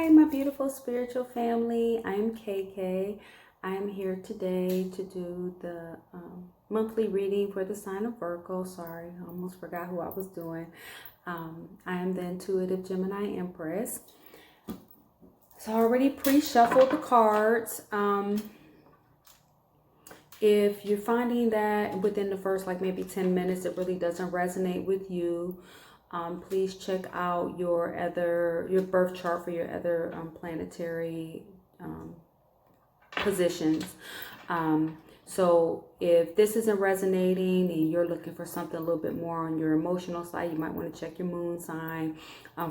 Hi, my beautiful spiritual family. I'm KK. I'm here today to do the monthly reading for the sign of Virgo. Sorry, I almost forgot who I was doing. I am the intuitive Gemini Empress. So I already pre-shuffled the cards. If you're finding that within the first maybe 10 minutes it really doesn't resonate with you, please check out your birth chart for your other planetary positions. So if this isn't resonating and you're looking for something a little bit more on your emotional side, you might want to check your moon sign.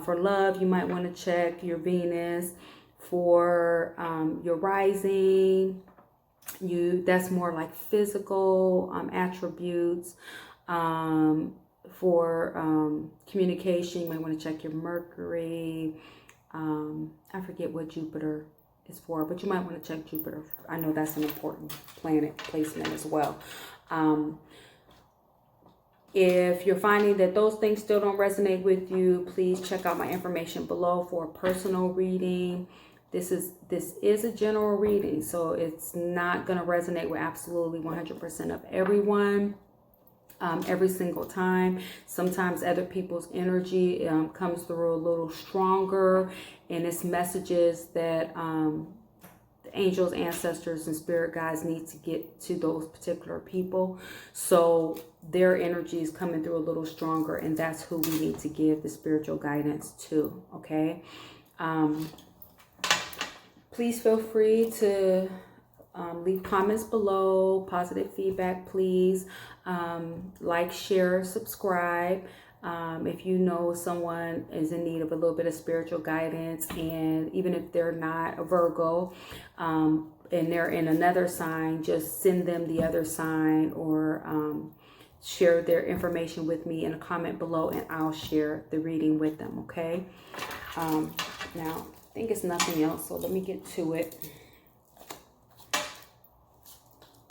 For love, you might want to check your Venus. For your rising, that's more like physical attributes. For communication, you might want to check your Mercury. I forget what Jupiter is for, but you might want to check Jupiter. I know that's an important planet placement as well. If you're finding that those things still don't resonate with you, please check out my information below for a personal reading. This is a general reading, so it's not going to resonate with absolutely 100% of everyone every single time. Sometimes other people's energy comes through a little stronger, and it's messages that the angels, ancestors, and spirit guides need to get to those particular people. So their energy is coming through a little stronger, and that's who we need to give the spiritual guidance to, okay? Please feel free to leave comments below, positive feedback, please. Like, share, subscribe. If you know someone is in need of a little bit of spiritual guidance, and even if they're not a Virgo and they're in another sign, just send them the other sign, or share their information with me in a comment below, and I'll share the reading with them, okay? Now, I think it's nothing else, so let me get to it.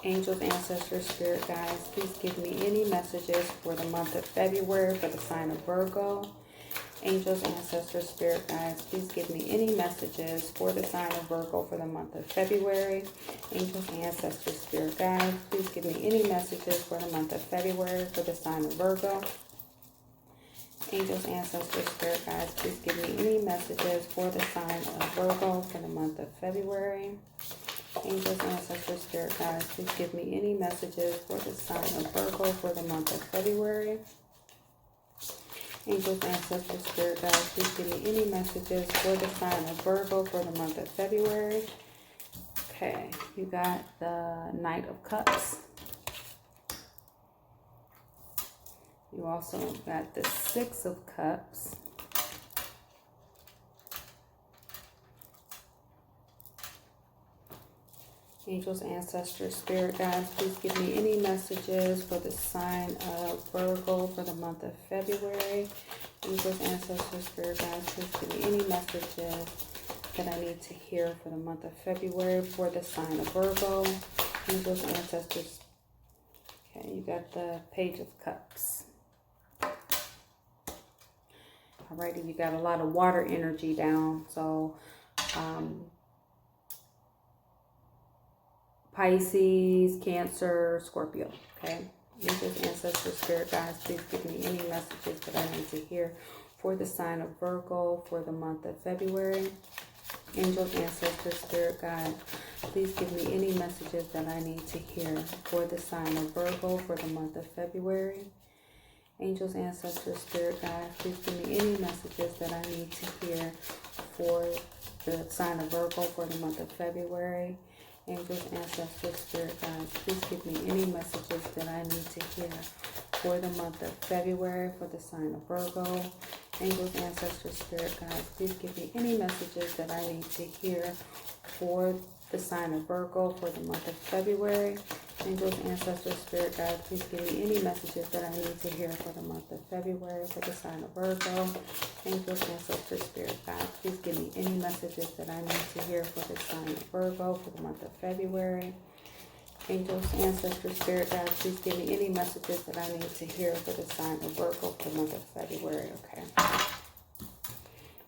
Angels, ancestors, spirit guides, please give me any messages for the month of February for the sign of Virgo. Angels, ancestors, spirit guides, please give me any messages for the sign of Virgo for the month of February. Angels, ancestors, spirit guides, please give me any messages for the month of February for the sign of Virgo. Angels, ancestors, spirit guides, please give me any messages for the sign of Virgo for the month of February. Angels, ancestors, spirit guides, please give me any messages for the sign of Virgo for the month of February. Angels, ancestors, spirit guides, please give me any messages for the sign of Virgo for the month of February. Okay, you got the Knight of Cups. You also got the Six of Cups. Angels, ancestors, spirit guides, please give me any messages for the sign of Virgo for the month of February. Angels, ancestors, spirit guides, please give me any messages that I need to hear for the month of February for the sign of Virgo. Angels, ancestors. Okay, you got the Page of Cups. Alrighty, you got a lot of water energy down, so Pisces, Cancer, Scorpio, okay? Angels, ancestors, spirit guides, please give me any messages that I need to hear for the sign of Virgo for the month of February. Angels, ancestors, spirit guides, please give me any messages that I need to hear for the sign of Virgo for the month of February. Angels, ancestors, spirit guides, please give me any messages that I need to hear for the sign of Virgo for the month of February. Angels, ancestors, spirit guides, please give me any messages that I need to hear for the month of February for the sign of Virgo. Angels, ancestors, spirit guides, please give me any messages that I need to hear for the sign of Virgo for the month of February. Angels, ancestors, spirit guides, please give me any messages that I need to hear for the month of February for the sign of Virgo. Angels, ancestors, spirit guides, please give me any messages that I need to hear for the sign of Virgo for the month of February. Angels, ancestors, spirit guides, please give me any messages that I need to hear for the sign of Virgo for the month of February. Okay.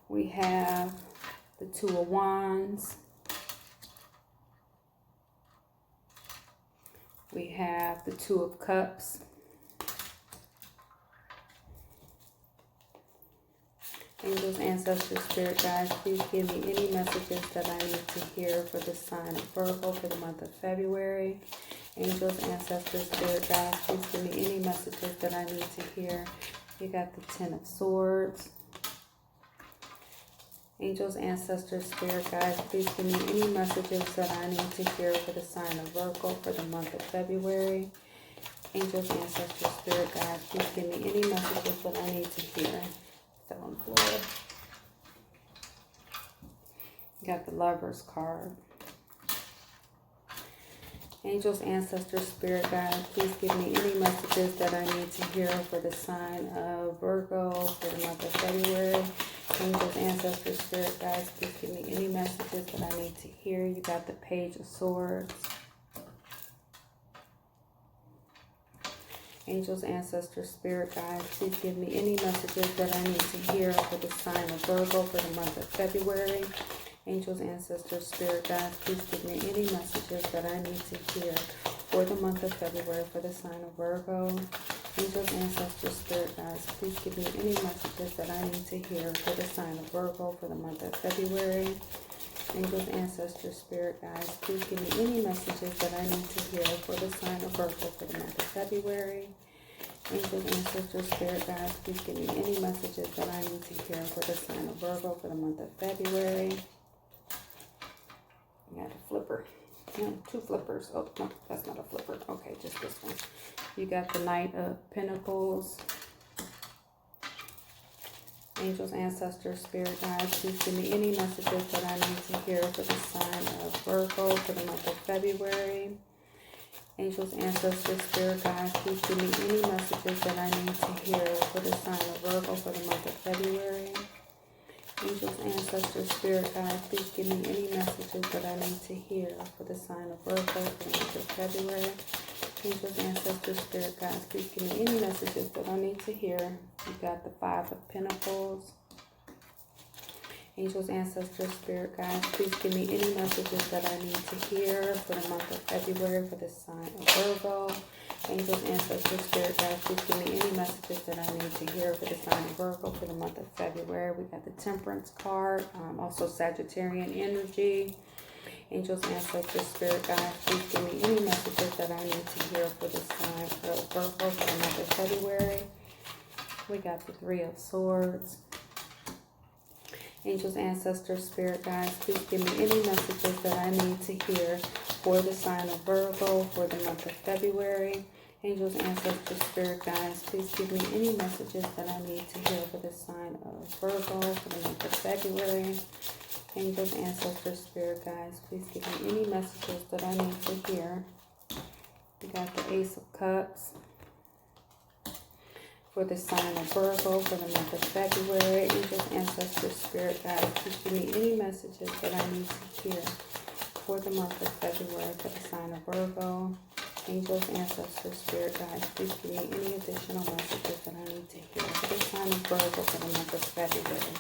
We have the Two of Wands. We have the Two of Cups. Angels, ancestors, spirit guides, please give me any messages that I need to hear for the sign of Virgo for the month of February. Angels, ancestors, spirit guides, please give me any messages that I need to hear. You got the Ten of Swords. Angels, ancestors, spirit guides, please give me any messages that I need to hear for the sign of Virgo for the month of February. Angels, ancestors, spirit guides, please give me any messages that I need to hear. Fell on the floor. You got the Lover's card. Angels, ancestors, spirit guides, please give me any messages that I need to hear for the sign of Virgo for the month of February. Angels, ancestors, spirit guides, please give me any messages that I need to hear. You got the Page of Swords. Angels, ancestors, spirit guides, please give me any messages that I need to hear for the sign of Virgo for the month of February. Angels, ancestors, spirit guides, please give me any messages that I need to hear for the month of February for the sign of Virgo. Angels, ancestors, spirit guides, please give me any messages that I need to hear for the sign of Virgo for the month of February. Angels, ancestors, spirit guides, please give me any messages that I need to hear for the sign of Virgo for the month of February. Angels, ancestors, spirit guides, please give me any messages that I need to hear for the sign of Virgo for the month of February. You got a flipper. No, two flippers. Oh, no, that's not a flipper. Okay, just this one. You got the Knight of Pentacles. Angels, ancestors, spirit guides, please give me any messages that I need to hear for the sign of Virgo for the month of February. Angels, ancestors, spirit guides, please give me any messages that I need to hear for the sign of Virgo for the month of February. Angels, ancestors, spirit guides, please give me any messages that I need to hear for the sign of Virgo for the month of February. Angels, ancestors, spirit guides, please give me any messages that I need to hear. You got the Five of Pentacles. Angels, ancestors, spirit guides, please give me any messages that I need to hear for the month of February for the sign of Virgo. Angels, ancestors, spirit guides, please give me any messages that I need to hear for the sign of Virgo for the month of February. We got the Temperance card, also Sagittarian energy. Angels, ancestors, spirit guides, please give me any messages that I need to hear for the sign of Virgo for the month of February. We got the Three of Swords. Angels, ancestors, spirit guides, please give me any messages that I need to hear for the sign of Virgo for the month of February. Angels, ancestors, spirit guides, please give me any messages that I need to hear for the sign of Virgo for the month of February. Angels, ancestors, spirit guides, please give me any messages that I need to hear. We got the Ace of Cups for the sign of Virgo for the month of February. Angels, ancestors, spirit guides, please give me any messages that I need to hear for the month of February for the sign of Virgo. Angels, ancestors, spirit guides, please give me any additional messages that I need to hear for the sign of Virgo for the month of February.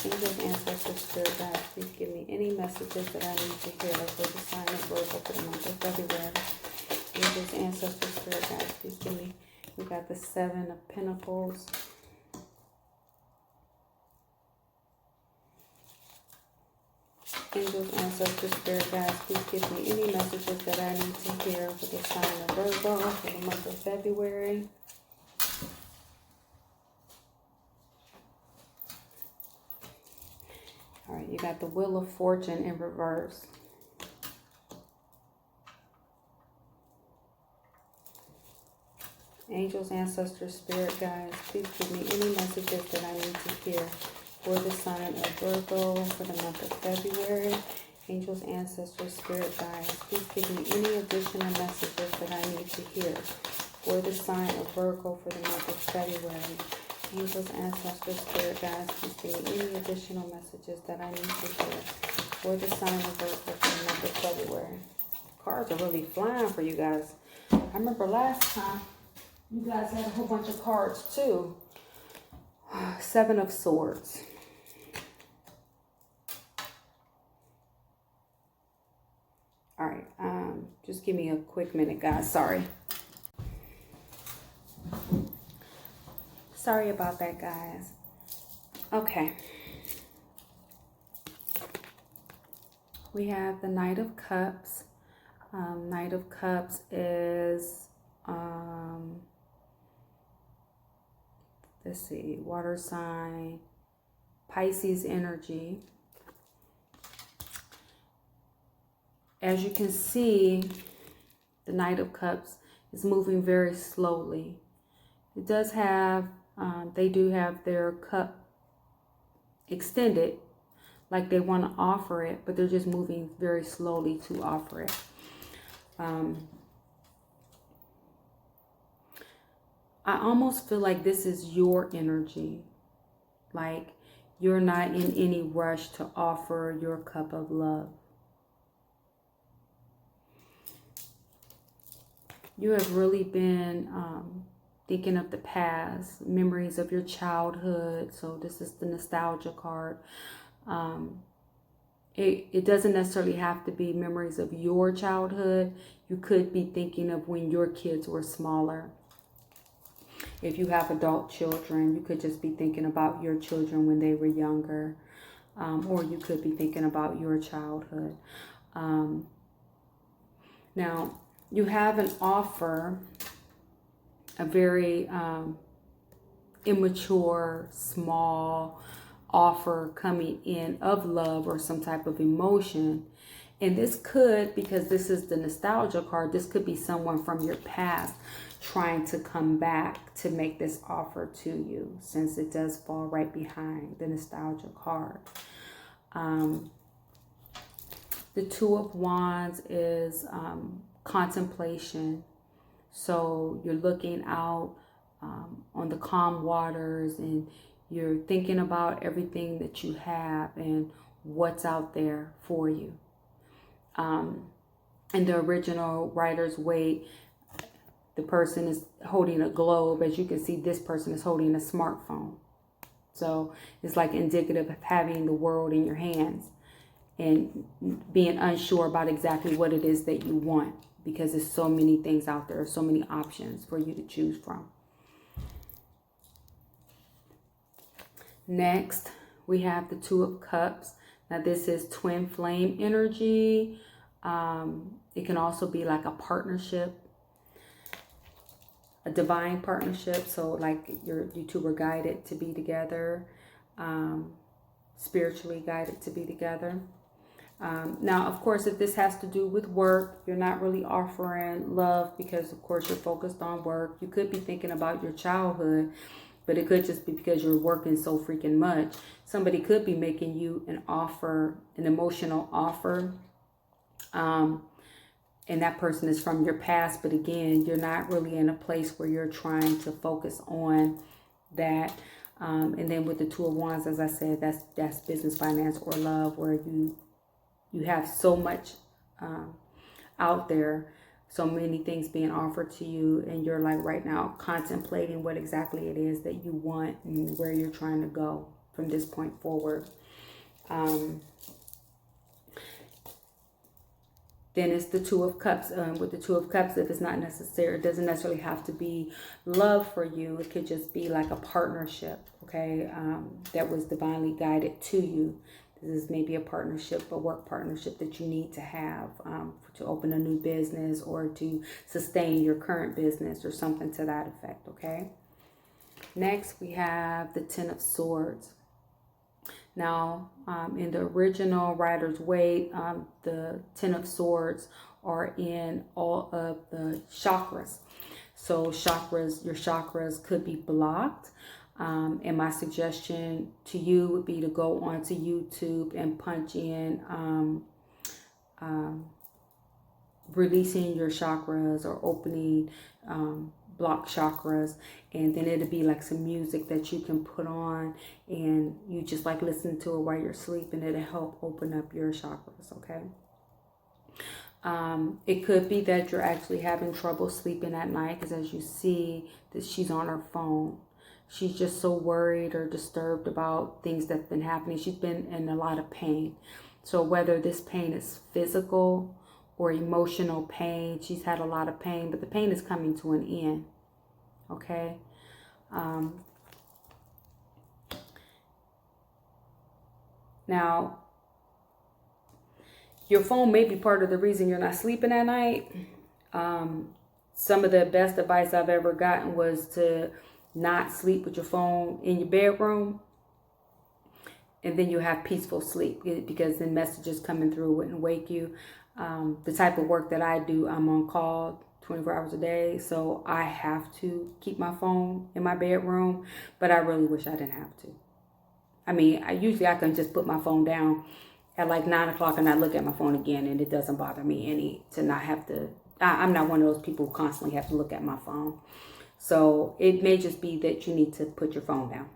Angels, ancestors, spirit guides, please give me any messages that I need to hear for the sign of Virgo for the month of February. Angels, ancestors, spirit guides, please give me. We got the Seven of Pentacles. Angels, ancestors, spirit guides, please give me any messages that I need to hear for the sign of Virgo for the month of February. All right, you got the Wheel of Fortune in reverse. Angels, ancestors, spirit guides, please give me any messages that I need to hear for the sign of Virgo for the month of February. Angels, ancestors, spirit guides, please give me any additional messages that I need to hear for the sign of Virgo for the month of February. Angels, ancestors, spirit guides, please give me any additional messages that I need to hear for the sign of Virgo for the month of February. Cards are really flying for you guys. I remember last time you guys had a whole bunch of cards too. Seven of Swords. Just give me a quick minute, guys. Sorry about that, guys. Okay. We have the Knight of Cups. Knight of Cups is, let's see, water sign, Pisces energy. As you can see, the Knight of Cups is moving very slowly. It does have, they do have their cup extended, like they want to offer it, but they're just moving very slowly to offer it. I almost feel like this is your energy. Like you're not in any rush to offer your cup of love. You have really been thinking of the past, memories of your childhood. So this is the nostalgia card. It doesn't necessarily have to be memories of your childhood. You could be thinking of when your kids were smaller. If you have adult children, you could just be thinking about your children when they were younger. Or you could be thinking about your childhood. Now, you have an offer, a very immature, small offer coming in of love or some type of emotion. And this could, because this is the nostalgia card, this could be someone from your past trying to come back to make this offer to you, since it does fall right behind the nostalgia card. The Two of Wands is contemplation. So you're looking out on the calm waters, and you're thinking about everything that you have and what's out there for you. In the original Rider's Waite, the person is holding a globe. As you can see, this person is holding a smartphone. So it's like indicative of having the world in your hands and being unsure about exactly what it is that you want, because there's so many things out there, so many options for you to choose from. Next, we have the Two of Cups. Now this is twin flame energy. It can also be like a partnership, a divine partnership. So like you two were guided to be together, spiritually guided to be together. Now, of course, if this has to do with work, you're not really offering love because, of course, you're focused on work. You could be thinking about your childhood, but it could just be because you're working so freaking much. Somebody could be making you an offer, an emotional offer. And that person is from your past. But again, you're not really in a place where you're trying to focus on that. And then with the Two of Wands, as I said, that's business, finance, or love, where you have so much out there, so many things being offered to you, and you're like right now contemplating what exactly it is that you want and where you're trying to go from this point forward. Then it's the Two of Cups. With the Two of Cups, if it's not necessary, it doesn't necessarily have to be love for you. It could just be like a partnership, okay, that was divinely guided to you. This is maybe a partnership, a work partnership that you need to have to open a new business or to sustain your current business or something to that effect, okay? Next, we have the Ten of Swords. Now, in the original Rider's Waite, the Ten of Swords are in all of the chakras. So chakras, your chakras could be blocked. And my suggestion to you would be to go onto YouTube and punch in releasing your chakras or opening blocked chakras, and then it'll be like some music that you can put on and you just like listen to it while you're sleeping. It'll help open up your chakras, okay? It could be that you're actually having trouble sleeping at night, because as you see that she's on her phone. She's just so worried or disturbed about things that's been happening. She's been in a lot of pain. So whether this pain is physical or emotional pain. She's had a lot of pain, but the pain is coming to an end. Okay. Now, your phone may be part of the reason you're not sleeping at night. Some of the best advice I've ever gotten was to not sleep with your phone in your bedroom. And then you have peaceful sleep, because then messages coming through wouldn't wake you. The type of work that I do, I'm on call 24 hours a day. So I have to keep my phone in my bedroom, but I really wish I didn't have to. I mean, I can just put my phone down at like 9 o'clock and I look at my phone again, and it doesn't bother me any to not have to. I'm not one of those people who constantly have to look at my phone. So it may just be that you need to put your phone down.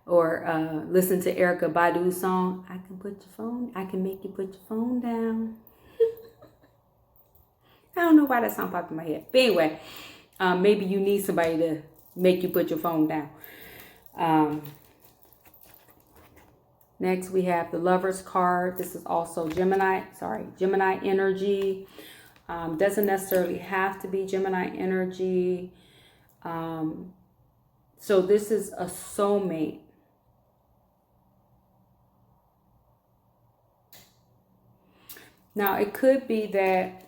Or listen to Erykah Badu's song, I can make you put your phone down. I don't know why that song popped in my head. But anyway, maybe you need somebody to make you put your phone down. Next, we have the Lover's card. This is also Gemini energy. Doesn't necessarily have to be Gemini energy. So this is a soulmate. Now, it could be that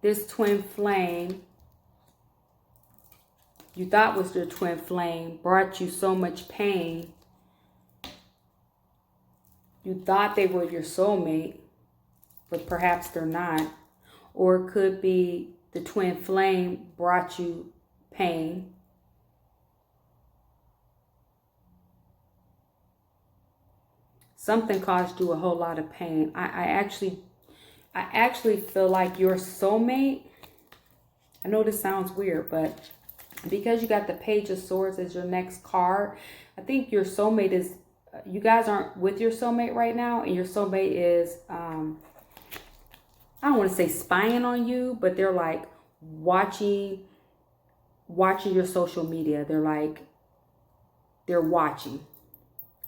this twin flame you thought was your twin flame brought you so much pain. You thought they were your soulmate, but perhaps they're not. Or it could be the twin flame brought you pain. Something caused you a whole lot of pain. I actually feel like your soulmate, I know this sounds weird, but because you got the Page of Swords as your next card, I think your soulmate is, you guys aren't with your soulmate right now, and your soulmate is, I don't want to say spying on you, but they're like watching your social media. They're watching.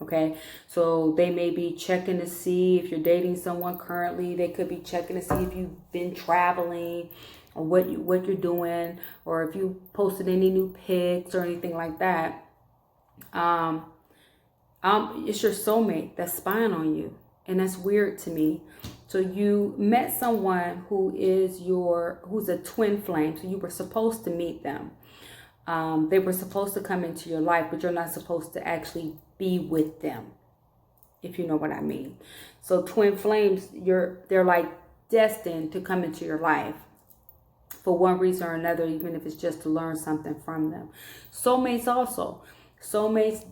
Okay, so they may be checking to see if you're dating someone currently. They could be checking to see if you've been traveling, or what you're doing, or if you posted any new pics or anything like that. It's your soulmate that's spying on you, and that's weird to me. So you met someone who's a twin flame. So you were supposed to meet them. They were supposed to come into your life, but you're not supposed to actually be with them, if you know what I mean. So twin flames, they're like destined to come into your life for one reason or another, even if it's just to learn something from them. Soulmates also. Soulmates,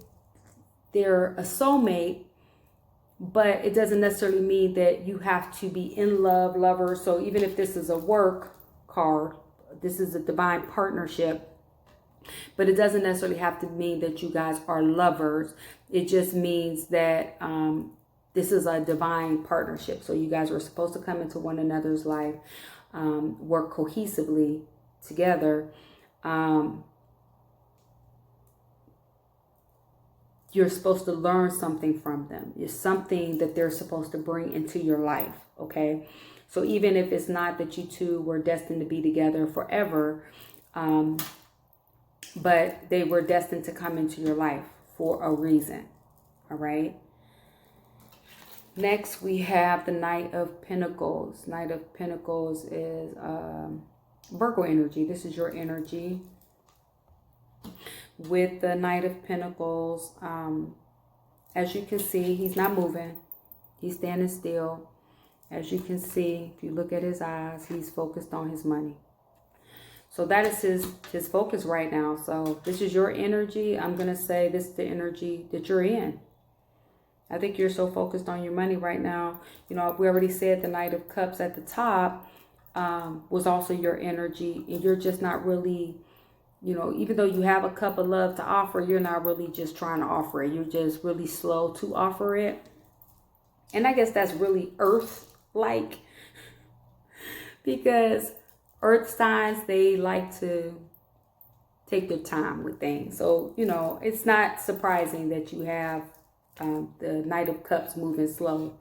they're a soulmate, but it doesn't necessarily mean that you have to be in love, lover. So even if this is a work card, this is a divine partnership, but it doesn't necessarily have to mean that you guys are lovers. It just means that this is a divine partnership. So you guys were supposed to come into one another's life, work cohesively together. You're supposed to learn something from them. It's something that they're supposed to bring into your life, okay? So even if it's not that you two were destined to be together forever, but they were destined to come into your life for a reason, all right? Next, we have the Knight of Pentacles. Knight of Pentacles is Virgo energy. This is your energy. With the Knight of Pentacles, as you can see, he's not moving. He's standing still. As you can see, if you look at his eyes, he's focused on his money. So that is his focus right now. So this is your energy. I'm going to say this is the energy that you're in. I think you're so focused on your money right now. You know, we already said the Knight of Cups at the top was also your energy. And you're just not really, you know, even though you have a cup of love to offer, you're not really just trying to offer it. You're just really slow to offer it. And I guess that's really Earth-like, because Earth signs, they like to take their time with things. So, you know, it's not surprising that you have The Knight of Cups moving slow.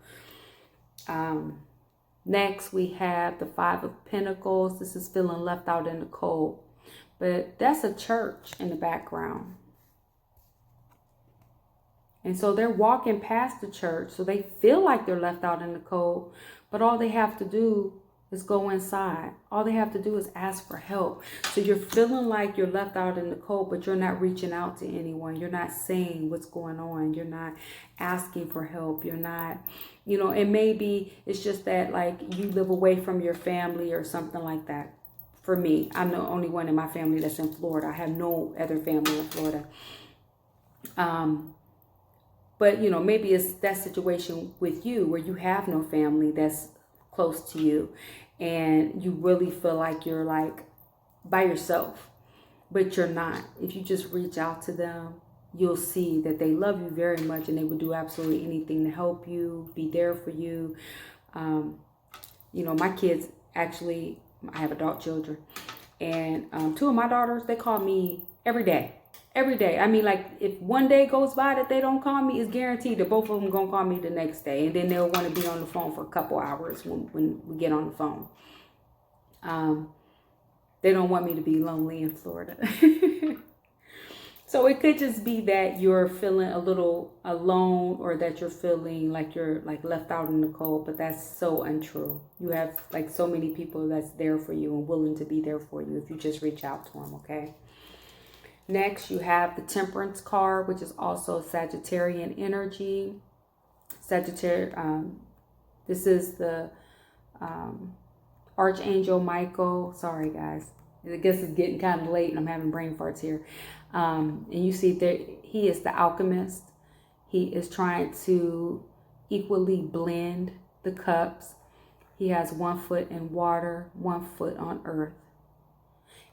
Next, we have the Five of Pentacles. This is feeling left out in the cold. But that's a church in the background. And so they're walking past the church. So they feel like they're left out in the cold. But all they have to do is go inside. All they have to do is ask for help. So you're feeling like you're left out in the cold, but you're not reaching out to anyone. You're not saying what's going on. You're not asking for help. You're not, you know, and maybe it's just that like you live away from your family or something like that. For me, I'm the only one in my family that's in Florida. I have no other family in Florida. But, you know, maybe it's that situation with you where you have no family that's close to you and you really feel like you're like by yourself, but you're not. If you just reach out to them, you'll see that they love you very much and they would do absolutely anything to help you, be there for you. You know, my kids actually, I have adult children, and two of my daughters, they call me every day. Every day. I mean, like, if one day goes by that they don't call me, it's guaranteed that both of them going to call me the next day. And then they'll want to be on the phone for a couple hours when we get on the phone. They don't want me to be lonely in Florida. So it could just be that you're feeling a little alone, or that you're feeling like you're like left out in the cold, but that's so untrue. You have like so many people that's there for you and willing to be there for you if you just reach out to them, okay? Next, you have the Temperance card, which is also Sagittarian energy. Sagittarius, this is the Archangel Michael. Sorry, guys. I guess it's getting kind of late and I'm having brain farts here. And you see that he is the alchemist. He is trying to equally blend the cups. He has 1 foot in water, 1 foot on earth.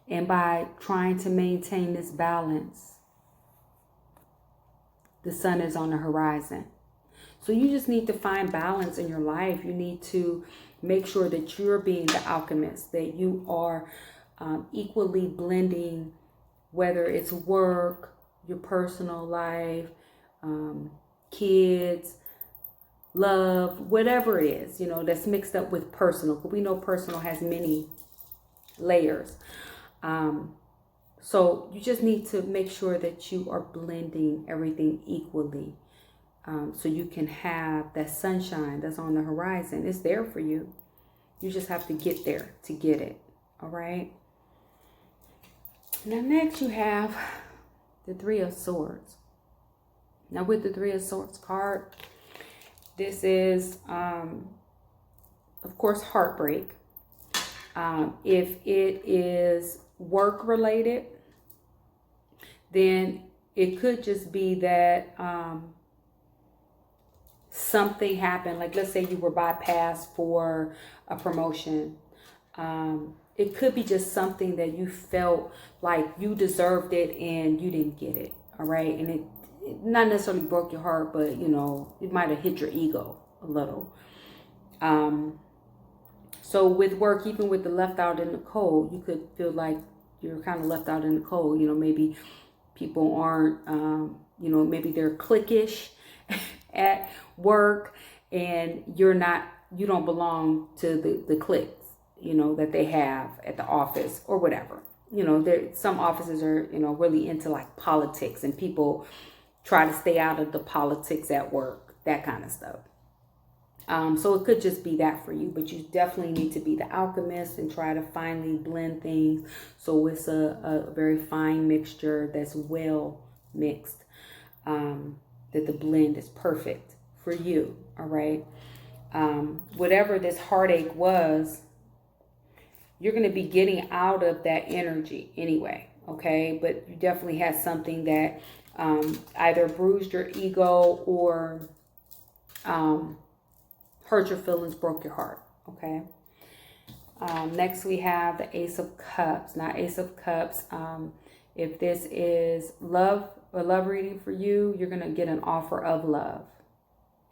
And by trying to maintain this balance, the sun is on the horizon. So you just need to find balance in your life. You need to make sure that you're being the alchemist, that you are equally blending, whether it's work, your personal life, kids, love, whatever it is, you know, that's mixed up with personal. But we know personal has many layers. So you just need to make sure that you are blending everything equally, so you can have that sunshine that's on the horizon. It's there for you. You just have to get there to get it. All right. Now next you have the Three of Swords. Now with the Three of Swords card, this is, of course, heartbreak. If it is work related, then it could just be that something happened. Like, let's say you were bypassed for a promotion. It could be just something that you felt like you deserved it and you didn't get it. All right. And it not necessarily broke your heart, but, you know, it might have hit your ego a little. So with work, even with the left out in the cold, you could feel like you're kind of left out in the cold. You know, maybe people aren't, you know, maybe they're cliquish at work and you don't belong to the cliques, you know, that they have at the office or whatever. You know, some offices are, you know, really into like politics, and people try to stay out of the politics at work, that kind of stuff. So it could just be that for you, but you definitely need to be the alchemist and try to finally blend things so it's a very fine mixture that's well mixed, that the blend is perfect for you. All right. Whatever this heartache was, you're going to be getting out of that energy anyway. Okay. But you definitely had something that either bruised your ego or hurt your feelings, broke your heart. Okay. Next we have the Ace of Cups. Now, Ace of Cups, if this is love or love reading for you, you're going to get an offer of love.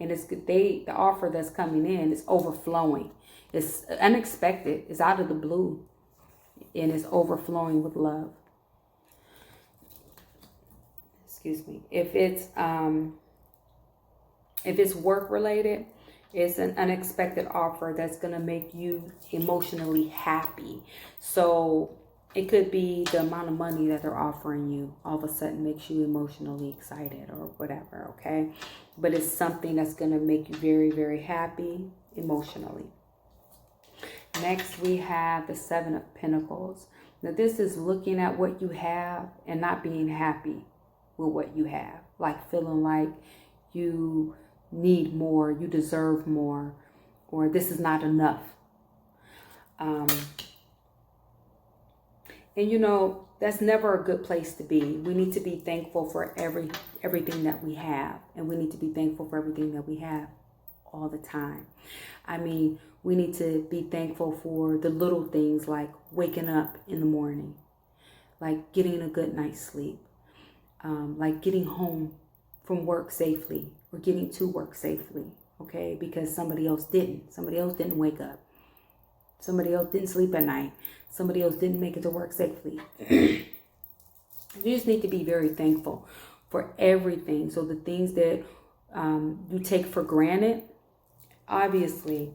And it's the offer that's coming in is overflowing. It's unexpected. It's out of the blue. And it's overflowing with love. Excuse me. If it's If it's work related, it's an unexpected offer that's going to make you emotionally happy. So it could be the amount of money that they're offering you all of a sudden makes you emotionally excited or whatever, okay? But it's something that's going to make you very, very happy emotionally. Next, we have the Seven of Pentacles. Now, this is looking at what you have and not being happy with what you have. Like feeling like you need more, you deserve more, or this is not enough. And you know, that's never a good place to be. We need to be thankful for everything that we have. And we need to be thankful for everything that we have all the time. I mean, we need to be thankful for the little things like waking up in the morning, like getting a good night's sleep, like getting home from work safely or getting to work safely, okay? Because somebody else didn't. Somebody else didn't wake up. Somebody else didn't sleep at night. Somebody else didn't make it to work safely. You just need to be very thankful for everything. So the things that you take for granted, obviously,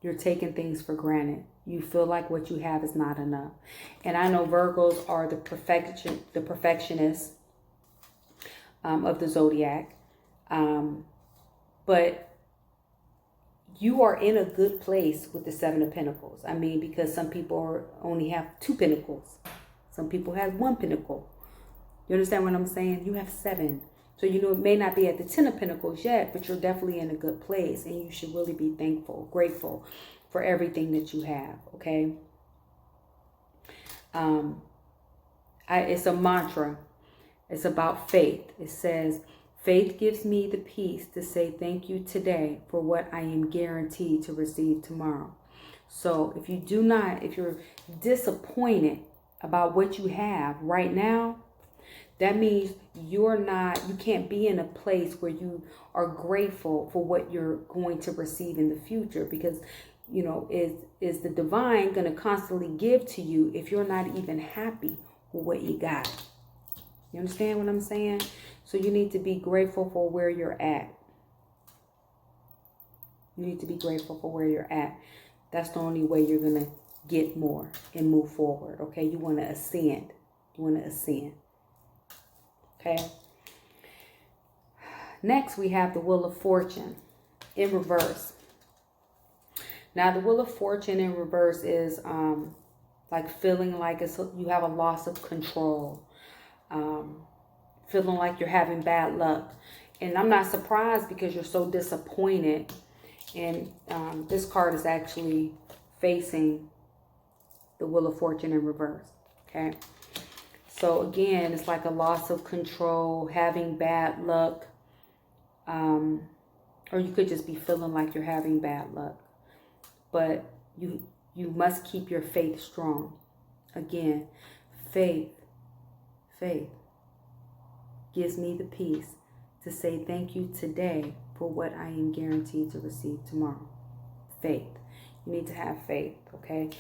you're taking things for granted. You feel like what you have is not enough. And I know Virgos are the perfectionists of the zodiac. But you are in a good place with the Seven of Pentacles. I mean, because some people only have 2 pentacles. Some people have 1 pentacle. You understand what I'm saying? You have 7. So, you know, it may not be at the 10 of Pentacles yet, but you're definitely in a good place. And you should really be thankful, grateful for everything that you have, okay? It's a mantra. It's about faith. It says, faith gives me the peace to say thank you today for what I am guaranteed to receive tomorrow. So if you're disappointed about what you have right now, that means you can't be in a place where you are grateful for what you're going to receive in the future, because, you know, is the divine going to constantly give to you if you're not even happy with what you got? You understand what I'm saying? So you need to be grateful for where you're at. You need to be grateful for where you're at. That's the only way you're going to get more and move forward, okay? You want to ascend. You want to ascend. Okay? Next, we have the Wheel of Fortune in reverse. Now, the Wheel of Fortune in reverse is like feeling like you have a loss of control. Feeling like you're having bad luck. And I'm not surprised because you're so disappointed. And this card is actually facing the Wheel of Fortune in reverse. Okay. So again, it's like a loss of control, having bad luck. Or you could just be feeling like you're having bad luck. But you must keep your faith strong. Again, faith gives me the peace to say thank you today for what I am guaranteed to receive tomorrow. Faith. You need to have faith, okay?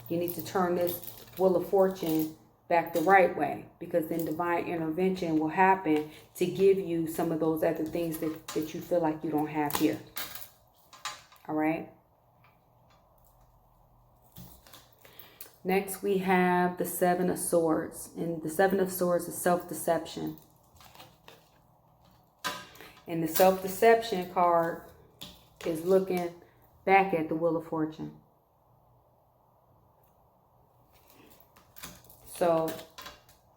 You need to turn this Wheel of Fortune back the right way, because then divine intervention will happen to give you some of those other things that you feel like you don't have here. All right? Next, we have the Seven of Swords. And the Seven of Swords is self-deception. And the self-deception card is looking back at the Wheel of Fortune. So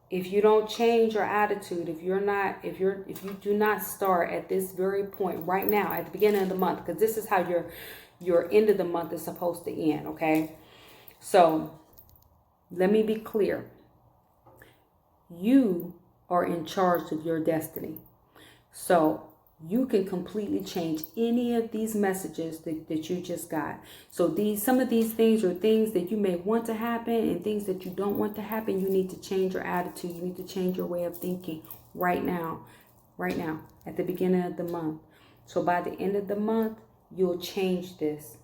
if you don't change your attitude, if you do not start at this very point right now, at the beginning of the month, because this is how your end of the month is supposed to end, okay? So let me be clear. You are in charge of your destiny. So you can completely change any of these messages that you just got. So some of these things are things that you may want to happen, and things that you don't want to happen. You need to change your attitude. You need to change your way of thinking right now, at the beginning of the month. So by the end of the month, you'll change this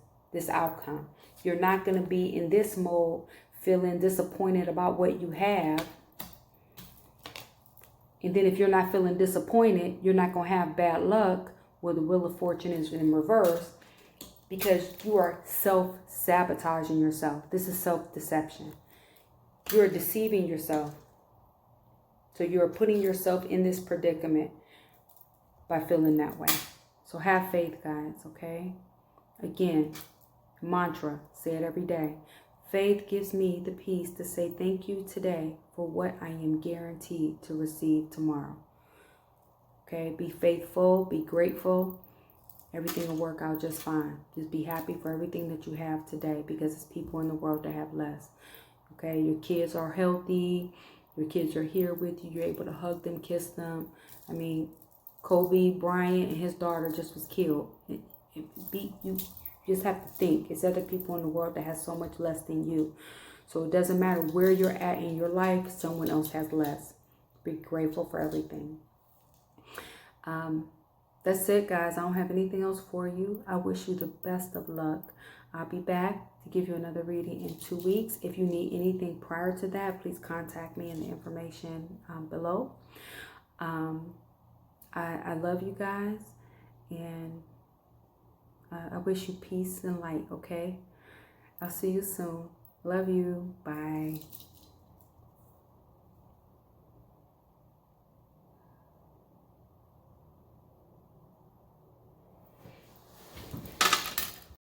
outcome. You're not going to be in this mode, feeling disappointed about what you have. And then if you're not feeling disappointed, you're not going to have bad luck or the Wheel of Fortune is in reverse, because you are self-sabotaging yourself. This is self-deception. You are deceiving yourself. So you are putting yourself in this predicament by feeling that way. So have faith, guys, okay? Again, mantra, say it every day. Faith gives me the peace to say thank you today for what I am guaranteed to receive tomorrow. Okay, be faithful, be grateful. Everything will work out just fine. Just be happy for everything that you have today, because it's people in the world that have less. Okay, your kids are healthy. Your kids are here with you. You're able to hug them, kiss them. I mean, Kobe Bryant and his daughter just was killed. You just have to think. It's other people in the world that has so much less than you. So it doesn't matter where you're at in your life. Someone else has less. Be grateful for everything. That's it, guys. I don't have anything else for you. I wish you the best of luck. I'll be back to give you another reading in 2 weeks. If you need anything prior to that, please contact me in the information below. I love you guys, and I wish you peace and light, okay? I'll see you soon. Love you. Bye.